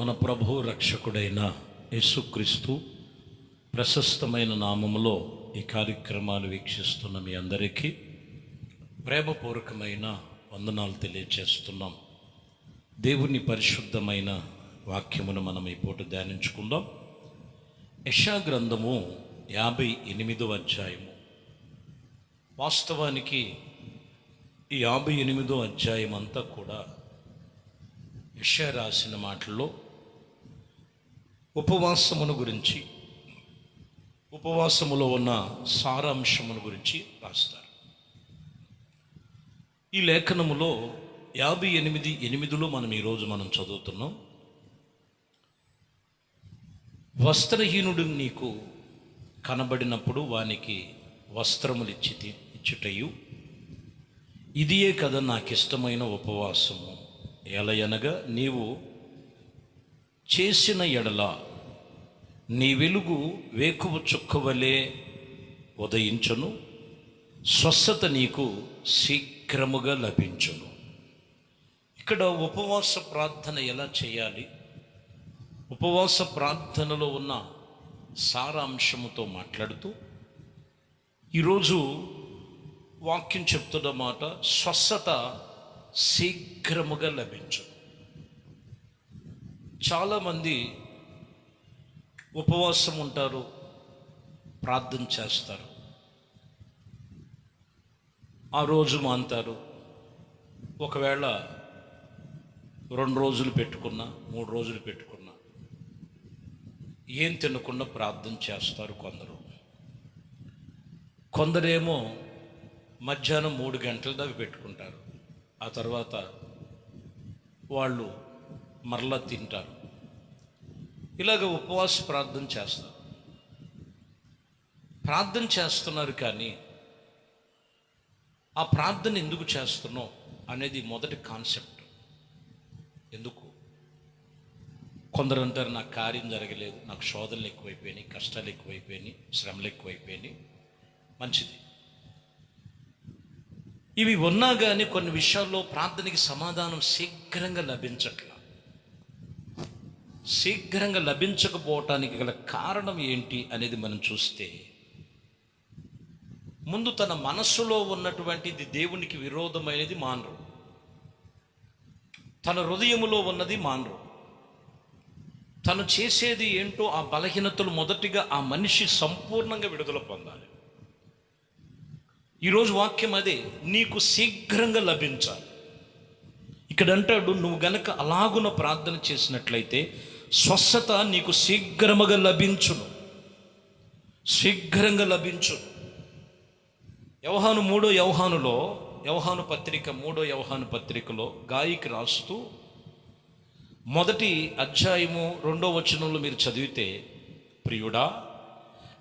మన ప్రభు రక్షకుడైన యేసుక్రీస్తు ప్రశస్తమైన నామములో ఈ కార్యక్రమాలు వీక్షిస్తున్న మీ అందరికీ ప్రేమపూర్వకమైన వందనాలు తెలియజేస్తున్నాం. దేవుని పరిశుద్ధమైన వాక్యమును మనం ఈ పూట ధ్యానించుకుందాం. యెషయా గ్రంథము 58వ అధ్యాయము. వాస్తవానికి ఈ 58వ అధ్యాయం అంతా కూడా యెషయా రాసిన మాటల్లో ఉపవాసమును గురించి, ఉపవాసములో ఉన్న సారాంశమును గురించి రాస్తారు. ఈ లేఖనములో 58:8లో మనం ఈరోజు చదువుతున్నాం. వస్త్రహీనుడు నీకు కనబడినప్పుడు వానికి వస్త్రములు ఇచ్చుటయు ఇదియే కదా నాకిష్టమైన ఉపవాసము. ఎలయనగా నీవు చేసిన ఎడల నీ వెలుగు వేకువ చుక్కవలే ఉదయించును, స్వస్థత నీకు శీఘ్రముగా లభించును. ఇక్కడ ఉపవాస ప్రార్థన ఎలా చేయాలి, ఉపవాస ప్రార్థనలో ఉన్న సారాంశముతో మాట్లాడుతూ ఈరోజు వాక్యం చెప్తున్న మాట, స్వస్థత శీఘ్రముగా లభించు. చాలామంది ఉపవాసం ఉంటారు, ప్రార్థన చేస్తారు, ఆ రోజు మాంతారు. ఒకవేళ 2 రోజులు పెట్టుకున్నా, 3 రోజులు పెట్టుకున్నా ఏం తినకుండా ప్రార్థన చేస్తారు కొందరేమో మధ్యాహ్నం 3 గంటల దాకా పెట్టుకుంటారు. ఆ తర్వాత వాళ్ళు మరలా తింటారు. ఇలాగ ఉపవాస ప్రార్థన చేస్తారు. ప్రార్థన చేస్తున్నారు, కానీ ఆ ప్రార్థన ఎందుకు చేస్తున్నావు అనేది మొదటి కాన్సెప్ట్. ఎందుకు? కొందరు అంటారు, నాకు కార్యం జరగలేదు, నాకు శోధనలు ఎక్కువైపోయినాయి, కష్టాలు ఎక్కువైపోయినాయి, శ్రమలు ఎక్కువైపోయినాయి. మంచిది, ఇవి ఉన్నా కానీ కొన్ని విషయాల్లో ప్రార్థనకి సమాధానం శీఘ్రంగా లభించకపోవటానికి గల కారణం ఏంటి అనేది మనం చూస్తే, ముందు తన మనస్సులో ఉన్నటువంటిది దేవునికి విరోధమైనది మానరు, తన హృదయములో ఉన్నది మానరు. తను చేసేది ఏంటో ఆ బలహీనతలు మొదటిగా ఆ మనిషి సంపూర్ణంగా విడుదల పొందాలి. ఈరోజు వాక్యం అదే, నీకు శీఘ్రంగా లభించాలి. ఇక్కడ అంటాడు, నువ్వు గనక అలాగున ప్రార్థన చేసినట్లయితే స్వస్థత నీకు శీఘ్రంగా లభించును. యోహాను పత్రికలో గాయికి రాస్తూ మొదటి అధ్యాయము 2వ వచనంలో మీరు చదివితే, ప్రియుడా,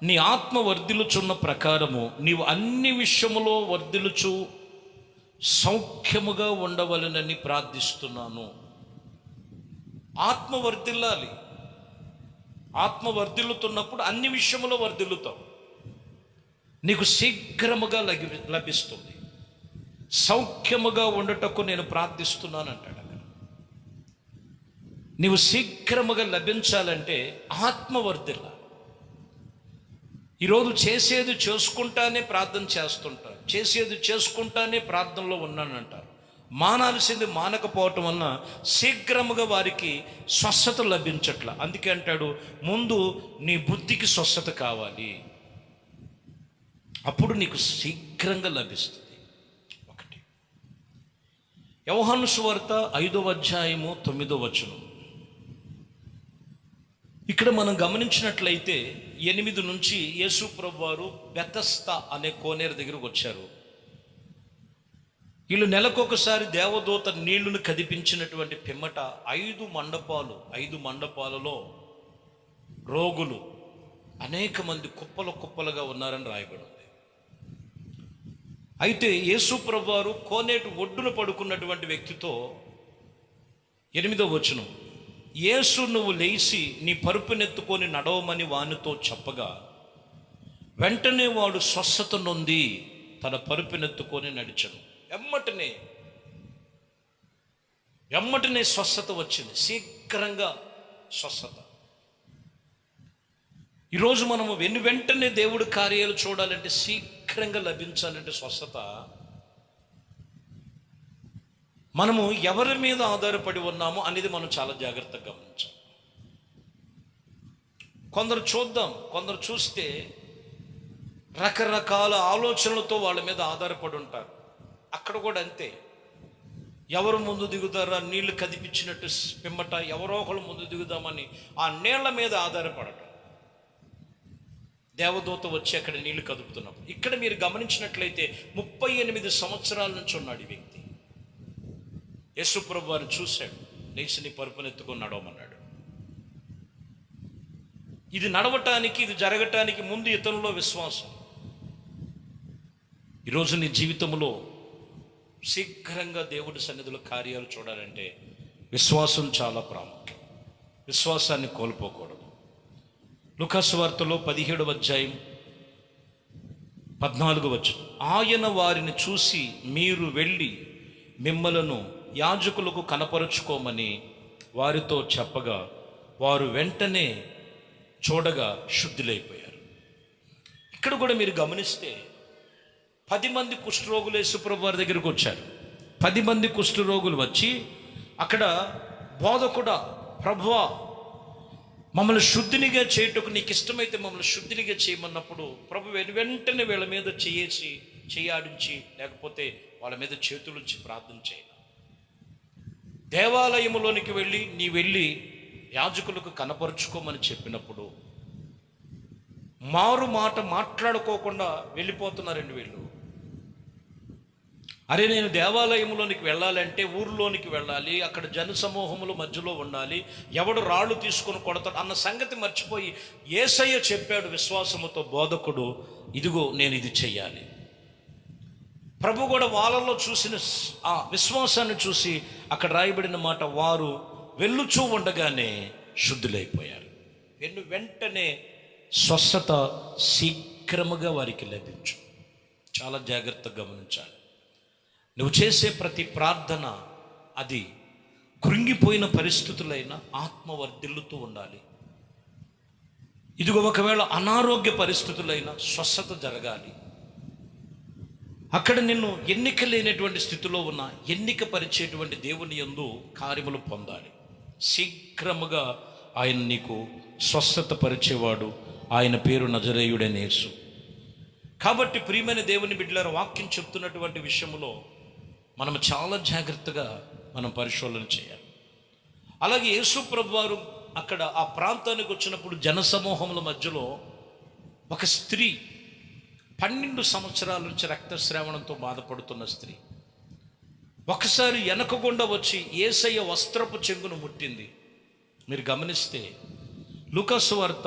నీ ఆత్మ వర్ధిల్లుచున్న ప్రకారము నీవు అన్ని విషయములో వర్ధిల్లుచు సౌఖ్యముగా ఉండవలెనని ప్రార్థిస్తున్నాను. ఆత్మ వర్ధిల్లాలి. ఆత్మ వర్ధిల్లుతున్నప్పుడు అన్ని విషయములో వర్ధిల్లుతావు. నీకు శీఘ్రముగా లభిస్తుంది. సౌఖ్యముగా ఉండటకు నేను ప్రార్థిస్తున్నాను అంటాడు. అక్కడ నీవు శీఘ్రముగా లభించాలంటే ఆత్మ వర్ధిల్లాలి. ఈరోజు చేసేది చేసుకుంటానే ప్రార్థన చేస్తుంటారు, చేసేది చేసుకుంటానే ప్రార్థనలో ఉన్నానంటారు. మానాల్సింది మానకపోవటం వలన శీఘ్రముగా వారికి స్వస్థత లభించట్ల. అందుకే అంటాడు, ముందు నీ బుద్ధికి స్వస్థత కావాలి, అప్పుడు నీకు శీఘ్రంగా లభిస్తుంది. ఒకటి, యోహాను సువార్త 5వ అధ్యాయము 9వ వచనం. ఇక్కడ మనం గమనించినట్లయితే 8 నుంచి యేసు ప్రభువు వారు బెతస్దా అనే కోనేరు దగ్గరకు వచ్చారు. వీళ్ళు నెలకొకసారి దేవదూత నీళ్లను కదిపించినటువంటి పిమ్మట 5 మండపాలలో రోగులు అనేక మంది కుప్పలుగా ఉన్నారని రాయబడింది. అయితే యేసు ప్రభువు వారు కోనేటి ఒడ్డున పడుకున్నటువంటి వ్యక్తితో 8వ వచనం, యేసు నువ్వు లేచి నీ పరుపునెత్తుకొని నడవమని వానితో చెప్పగా, వెంటనే వాడు స్వస్థత నొంది తన పరుపునెత్తుకొని నడిచెను. ఎమ్మటనే స్వస్థత వచ్చింది. శీఘ్రంగా స్వస్థత. ఈరోజు మనము వెంటనే దేవుడి కార్యాలు చూడాలంటే, శీఘ్రంగా లభించాలంటే స్వస్థత, మనము ఎవరి మీద ఆధారపడి ఉన్నామో అనేది మనం చాలా జాగ్రత్తగా గమనించాలి. కొందరు చూద్దాం, కొందరు చూస్తే రకరకాల ఆలోచనలతో వాళ్ళ మీద ఆధారపడి ఉంటారు. అక్కడ కూడా అంతే, ఎవరు ముందు దిగుతారా నీళ్లు కదిపించినట్టు పిమ్మట ఎవరో ఒకళ్ళు ముందు దిగుదామని ఆ నీళ్ల మీద ఆధారపడటం. దేవదూత వచ్చి అక్కడ నీళ్లు కదుపుతున్నప్పుడు, ఇక్కడ మీరు గమనించినట్లయితే 38 సంవత్సరాల నుంచి ఉన్నాడు ఈ వ్యక్తి. యేసుప్రభు వారు చూశాడు, లేచి నీ పరుపునెత్తుకొని నడవమన్నాడు. ఇది నడవటానికి, ఇది జరగటానికి ముందు ఇతనిలో విశ్వాసం. ఈరోజు నీ జీవితంలో శీఘ్రంగా దేవుడి సన్నిధిలో కార్యాలు చూడాలంటే విశ్వాసం చాలా ప్రాముఖ్యం. విశ్వాసాన్ని కోల్పోకూడదు. లూకాసు వార్తలో 17వ అధ్యాయం 14వ వచనం, ఆయన వారిని చూసి మీరు వెళ్ళి మిమ్మలను యాజకులకు కనపరుచుకోమని వారితో చెప్పగా వారు వెంటనే చూడగా శుద్ధులైపోయారు. ఇక్కడ కూడా మీరు గమనిస్తే 10 మంది కుష్ఠరోగులు యేసుప్రభు వారి దగ్గరికి వచ్చారు. 10 మంది కుష్ఠరోగులు వచ్చి అక్కడ బోధకుడా, ప్రభువా, మమ్మల్ని శుద్ధినిగా చేయుటకు నీకు ఇష్టమైతే మమ్మల్ని శుద్ధినిగా చేయమన్నప్పుడు ప్రభు వెంటనే వీళ్ళ మీద చేయాడించి లేకపోతే వాళ్ళ మీద చేతులుంచి ప్రార్థన చేయాలి. దేవాలయములోనికి వెళ్ళి యాజకులకు కనపరుచుకోమని చెప్పినప్పుడు మారు మాట మాట్లాడుకోకుండా వెళ్ళిపోతున్నారండి వీళ్ళు. అరే, నేను దేవాలయంలోనికి వెళ్ళాలంటే ఊరిలోనికి వెళ్ళాలి, అక్కడ జనసమూహముల మధ్యలో ఉండాలి, ఎవడు రాళ్ళు తీసుకొని కొడతాడు అన్న సంగతి మర్చిపోయి యేసయ్య చెప్పాడు విశ్వాసముతో బోధకుడు, ఇదిగో నేను ఇది చెయ్యాలి. ప్రభు కూడా వాళ్ళలో చూసిన ఆ విశ్వాసాన్ని చూసి అక్కడ రాయబడిన మాట, వారు వెళ్ళుచూ ఉండగానే శుద్ధులైపోయారు. వెంటనే స్వస్థత శీఘ్రముగా వారికి లభించు. చాలా జాగ్రత్తగా గమనించాలి. నువ్వు చేసే ప్రతి ప్రార్థన అది కృంగిపోయిన పరిస్థితులైనా ఆత్మ వర్ధిల్లుతూ ఉండాలి. ఇదిగో ఒకవేళ అనారోగ్య పరిస్థితులైనా స్వస్థత జరగాలి. అక్కడ నిన్ను ఎన్నిక లేనటువంటి స్థితిలో ఉన్న ఎన్నిక పరిచేటువంటి దేవుని యందు కార్యములు పొందాలి. శీఘ్రముగా ఆయన నీకు స్వస్థత పరిచేవాడు. ఆయన పేరు నజరేయుడైన యేసు. కాబట్టి ప్రియమైన దేవుని బిడ్డలారా, వాక్యం చెప్తున్నటువంటి విషయంలో మనం చాలా జాగ్రత్తగా మనం పరిశోధన చేయాలి. అలాగే యేసు ప్రభువారు అక్కడ ఆ ప్రాంతానికి వచ్చినప్పుడు జనసమూహముల మధ్యలో ఒక స్త్రీ 12 సంవత్సరాల నుంచి రక్తస్రావణంతో బాధపడుతున్న స్త్రీ ఒకసారి వెనకగుండా వచ్చి యేసయ్య వస్త్రపు చెంగును ముట్టింది. మీరు గమనిస్తే లూకాసు వార్త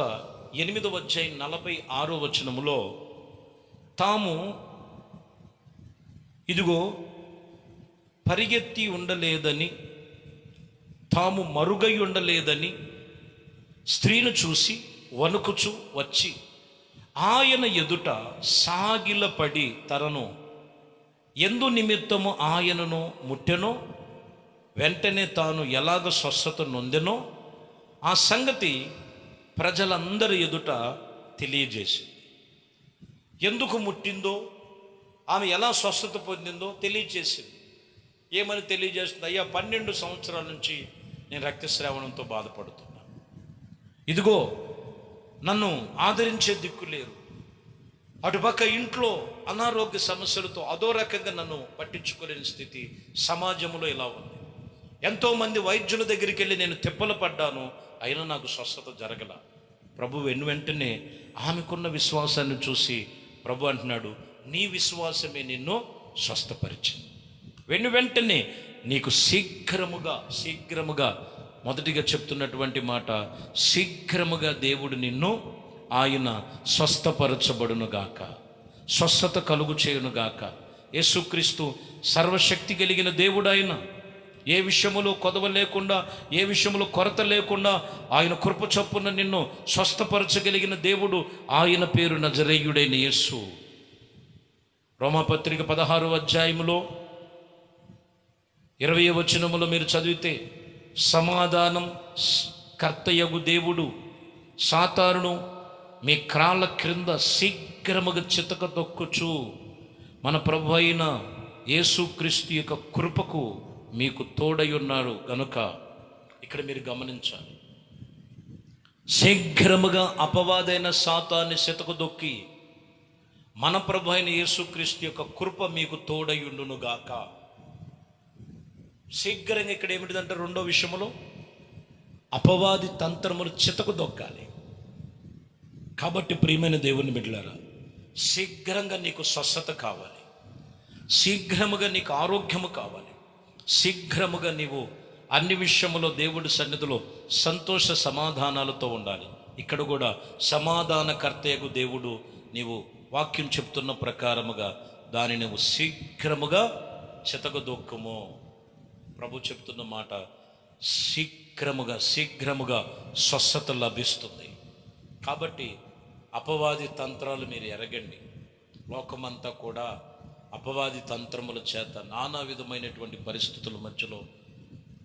8వ అధ్యాయం 46వ వచనములో, తాము ఇదిగో పరిగెత్తి ఉండలేదని, తాము మరుగై ఉండలేదని స్త్రీను చూసి వణుకుచు వచ్చి ఆయన ఎదుట సాగిలపడి తనను ఎందు నిమిత్తము ఆయనను ముట్టెనో, వెంటనే తాను ఎలాగ స్వస్థత నొందెనో ఆ సంగతి ప్రజలందరి ఎదుట తెలియజేసింది. ఎందుకు ముట్టిందో, ఆమె ఎలా స్వస్థత పొందిందో తెలియజేసింది. ఏమని తెలియజేస్తుంది? అయ్యా, 12 సంవత్సరాల నుంచి నేను రక్తస్రావణంతో బాధపడుతున్నాను. ఇదిగో నన్ను ఆదరించే దిక్కు లేరు. అటుపక్క ఇంట్లో అనారోగ్య సమస్యలతో అదో రకంగా నన్ను పట్టించుకోలేని స్థితి సమాజంలో ఇలా ఉంది. ఎంతోమంది వైద్యుల దగ్గరికి వెళ్ళి నేను తిప్పలు పడ్డాను, అయినా నాకు స్వస్థత జరగల. ప్రభు వెంటనే ఆమెకున్న విశ్వాసాన్ని చూసి ప్రభు అంటున్నాడు, నీ విశ్వాసమే నిన్ను స్వస్థపరిచింది. వెంటనే నీకు శీఘ్రముగా మొదటిగా చెప్తున్నటువంటి మాట, శీఘ్రముగా దేవుడు నిన్ను ఆయన స్వస్థపరచబడునుగాక, స్వస్థత కలుగు చేయునుగాక. యేసుక్రీస్తు సర్వశక్తి కలిగిన దేవుడు. ఆయన ఏ విషయములో కొదవ లేకుండా, ఏ విషయంలో కొరత లేకుండా ఆయన కృప చొప్పున నిన్ను స్వస్థపరచగలిగిన దేవుడు. ఆయన పేరు నజరేయుడైన యేసు. రోమాపత్రిక 16వ అధ్యాయములో 20వ వచనములో మీరు చదివితే, సమాధానం కర్తయగు దేవుడు సాతానును మీ క్రాళ్ళ క్రింద శీఘ్రముగా చితక దొక్కుచు మన ప్రభు అయిన యేసుక్రీస్తు యొక్క కృపకు మీకు తోడై ఉన్నాడు గనుక ఇక్కడ మీరు గమనించాలి. శీఘ్రముగా అపవాదైన సాతాన్ని చితక దొక్కి మన ప్రభు అయిన యేసుక్రీస్తు యొక్క కృప మీకు తోడయుండును గాక. శీఘ్రంగా ఇక్కడ ఏమిటిదంటే రెండో విషయంలో అపవాది తంత్రములు చితకు దొక్కాలి. కాబట్టి ప్రియమైన దేవుని బిడ్డలారా, శీఘ్రంగా నీకు స్వస్థత కావాలి, శీఘ్రముగా నీకు ఆరోగ్యము కావాలి, శీఘ్రముగా నీవు అన్ని విషయములో దేవుడి సన్నిధిలో సంతోష సమాధానాలతో ఉండాలి. ఇక్కడ కూడా సమాధానకర్తయగు దేవుడు నీవు వాక్యం చెప్తున్న ప్రకారముగా దాన్ని నువ్వు శీఘ్రముగా చితకదొక్కుము. ప్రభు చెప్తున్న మాట, శీఘ్రముగా స్వస్థత లభిస్తుంది. కాబట్టి అపవాది తంత్రాలు మీరు ఎరగండి. లోకమంతా కూడా అపవాది తంత్రముల చేత నానా విధమైనటువంటి పరిస్థితుల మధ్యలో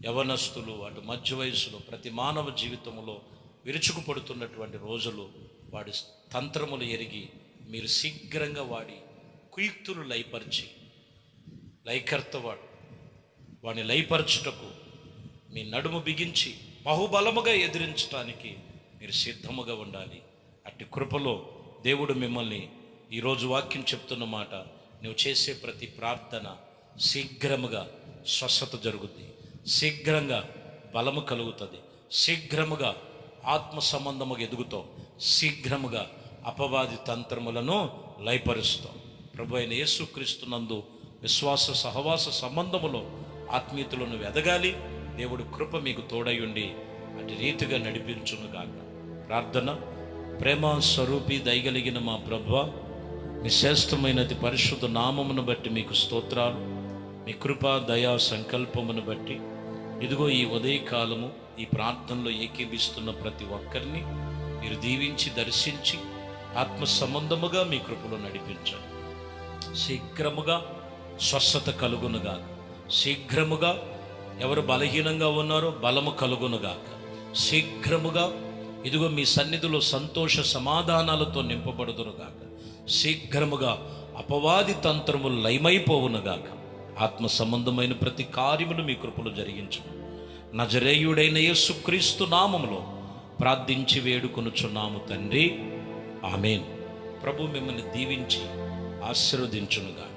యవనస్తులు, అటు మధ్య వయసులో ప్రతి మానవ జీవితంలో విరుచుకుపడుతున్నటువంటి రోజులు, వాడి తంత్రములు ఎరిగి మీరు శీఘ్రంగా వాడి కుయుక్తులు లయపరిచి, లయకర్త వాడిని లయపరచుటకు మీ నడుము బిగించి బహుబలముగా ఎదిరించడానికి మీరు సిద్ధముగా ఉండాలి. అట్టి కృపలో దేవుడు మిమ్మల్ని ఈరోజు వాక్యం చెప్తున్న మాట, నువ్వు చేసే ప్రతి ప్రార్థన శీఘ్రముగా స్వస్థత జరుగుద్ది, శీఘ్రంగా బలము కలుగుతుంది, శీఘ్రముగా ఆత్మ సంబంధముగా ఎదుగుతావు, శీఘ్రముగా అపవాది తంత్రములను లయపరుస్తావు. ప్రభు అయిన యేసుక్రీస్తునందు విశ్వాస సహవాస సంబంధములో ఆత్మీయతలో నువ్వు ఎదగాలి. దేవుడు కృప మీకు తోడై ఉండి అటు రీతిగా నడిపించునుగాక. ప్రార్థన. ప్రేమ స్వరూపి దయగలిగిన మా ప్రభువా, మీ శ్రేష్టమైనది పరిశుద్ధ నామమును బట్టి మీకు స్తోత్రాలు. మీ కృపా దయా సంకల్పమును బట్టి ఇదిగో ఈ ఉదయకాలము ఈ ప్రార్థనలో ఏకీభిస్తున్న ప్రతి ఒక్కరిని మీరు దీవించి దర్శించి ఆత్మ సంబంధముగా మీ కృపలో నడిపించండి. శీఘ్రముగా స్వస్థత కలుగునుగాక, శీఘ్రముగా ఎవరు బలహీనంగా ఉన్నారో బలము కలుగునుగాక, శీఘ్రముగా ఇదిగో మీ సన్నిధిలో సంతోష సమాధానాలతో నింపబడుదురుగాక, శీఘ్రముగా అపవాది తంత్రములు లయమైపోవునుగాక. ఆత్మ సంబంధమైన ప్రతి కార్యమును మీ కృపలో జరిగించును. నజరేయుడైన యేసుక్రీస్తు నామములో ప్రార్థించి వేడుకొనుచున్నాము తండ్రి, ఆమేన్. ప్రభు మిమ్మల్ని దీవించి ఆశీర్వదించునుగాక.